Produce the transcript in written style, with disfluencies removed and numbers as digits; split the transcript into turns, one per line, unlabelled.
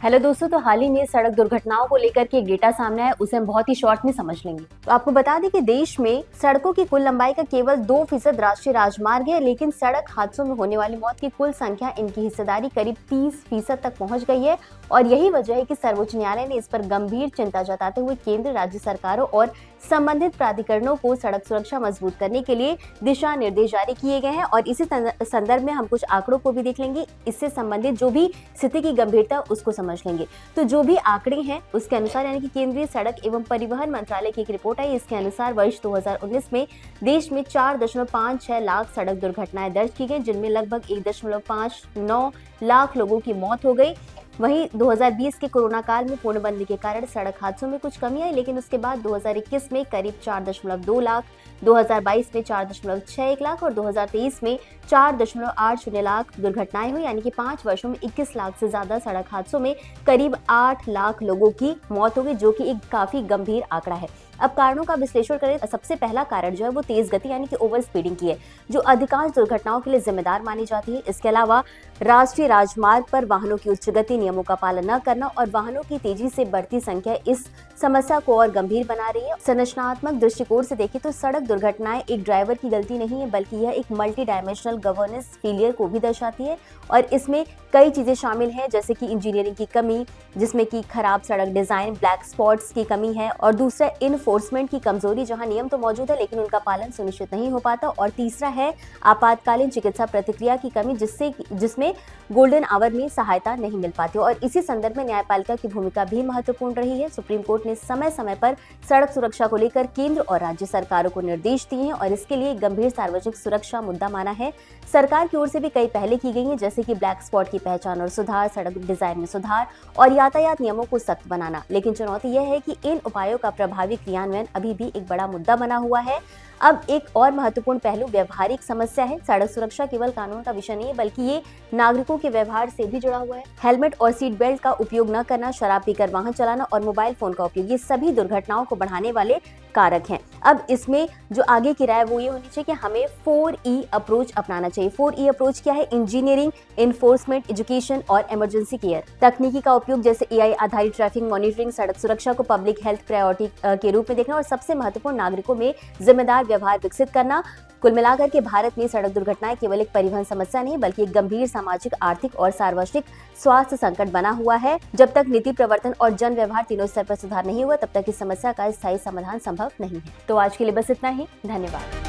Hello दोस्तों, तो हाल ही में सड़क दुर्घटनाओं को लेकर के एक डेटा सामने आया, उसे हम बहुत ही शॉर्ट में समझ लेंगे। तो आपको बता दें कि देश में सड़कों की कुल लंबाई का केवल 2% राष्ट्रीय राजमार्ग है, लेकिन सड़क हादसों में होने वाली मौत की कुल संख्या, इनकी हिस्सेदारी करीब 30% तक पहुंच गई है। और यही वजह है कि सर्वोच्च न्यायालय ने इस पर गंभीर चिंता जताते हुए केंद्र, राज्य सरकारों और संबंधित प्राधिकरणों को सड़क सुरक्षा मजबूत करने के लिए दिशा निर्देश जारी किए गए हैं। और इसी संदर्भ में हम कुछ आंकड़ों को भी देख लेंगे, इससे संबंधित जो भी स्थिति की गंभीरता उसको समझ लेंगे। तो जो भी आंकड़े हैं उसके अनुसार, यानी कि केंद्रीय सड़क एवं परिवहन मंत्रालय की एक रिपोर्ट आई, इसके अनुसार वर्ष 2019 में देश में 4.56 लाख सड़क दुर्घटनाएं दर्ज की गई, जिनमें लगभग 1.59 लाख लोगों की मौत हो गई। वहीं 2020 के कोरोना काल में पूर्णबंदी के कारण सड़क हादसों में कुछ कमी आई, लेकिन उसके बाद 2021 में करीब 4.2 लाख, 2022 में 4.61 लाख और 2023 में 4.80 लाख दुर्घटनाएं हुई, यानी कि 5 वर्षों में 21 लाख से ज्यादा सड़क हादसों में करीब 8 लाख लोगों की मौत हो गई, जो कि एक काफी गंभीर आंकड़ा है। अब कारणों का विश्लेषण करें, सबसे पहला कारण जो है वो तेज गति यानी कि ओवर स्पीडिंग की है, जो अधिकांश दुर्घटनाओं के लिए जिम्मेदार मानी जाती है। इसके अलावा राष्ट्रीय राजमार्ग पर वाहनों की उच्च गति नियमों का पालन न करना और वाहनों की तेजी से बढ़ती संख्या इस समस्या को और गंभीर बना रही है। संरचनात्मक दृष्टिकोण से देखें तो सड़क दुर्घटनाएं एक ड्राइवर की गलती नहीं है, बल्कि यह एक मल्टी डायमेंशनल गवर्नेंस फेलियर को भी दर्शाती है। और इसमें कई चीजें शामिल हैं, जैसे कि इंजीनियरिंग की कमी, जिसमें कि खराब सड़क डिजाइन, ब्लैक स्पॉट्स की कमी है, और दूसरा इनफोर्समेंट की कमजोरी, जहां नियम तो मौजूद है लेकिन उनका पालन सुनिश्चित नहीं हो पाता, और तीसरा है आपातकालीन चिकित्सा प्रतिक्रिया की कमी, जिसमें गोल्डन आवर में सहायता नहीं मिल पाती। और इसी संदर्भ में न्यायपालिका की भूमिका भी महत्वपूर्ण रही है। सुप्रीम कोर्ट ने समय समय पर सड़क सुरक्षा को लेकर केंद्र और राज्य सरकारों को निर्देश दिए हैं और इसके लिए गंभीर सार्वजनिक सुरक्षा मुद्दा माना है। सरकार की ओर से भी कई पहले की गई हैं, जैसे कि ब्लैक स्पॉट की पहचान और सुधार, सड़क डिजाइन में सुधार और यातायात नियमों को सख्त बनाना। लेकिन चुनौती यह है कि इन उपायों का प्रभावी क्रियान्वयन अभी भी एक बड़ा मुद्दा बना हुआ है। अब एक और महत्वपूर्ण पहलू व्यवहारिक समस्या है। सड़क सुरक्षा केवल कानून का विषय नहीं है, बल्कि ये नागरिकों के व्यवहार से भी जुड़ा हुआ है। हेलमेट और सीट बेल्ट का उपयोग न करना, शराब पीकर वाहन चलाना और मोबाइल फोन का उपयोग, ये सभी दुर्घटनाओं को बढ़ाने वाले कारक हैं। अब इसमें जो आगे की राय वो ये होनी चाहिए कि हमें 4E अप्रोच अपनाना चाहिए। 4E अप्रोच क्या है? इंजीनियरिंग, इन्फोर्समेंट, एजुकेशन और इमरजेंसी केयर। तकनीकी का उपयोग जैसे AI आधारित ट्रैफिक मॉनिटरिंग, सड़क सुरक्षा को पब्लिक हेल्थ प्रायोरिटी के रूप में देखना और सबसे महत्वपूर्ण नागरिकों में जिम्मेदार व्यवहार विकसित करना। कुल मिलाकर के भारत में सड़क दुर्घटनाएं केवल एक परिवहन समस्या नहीं, बल्कि एक गंभीर सामाजिक, आर्थिक और सार्वजनिक स्वास्थ्य संकट बना हुआ है। जब तक नीति प्रवर्तन और जन व्यवहार तीनों स्तर पर सुधार नहीं हुआ, तब तक इस समस्या का स्थायी समाधान संभव नहीं है। तो आज के लिए बस इतना ही। धन्यवाद।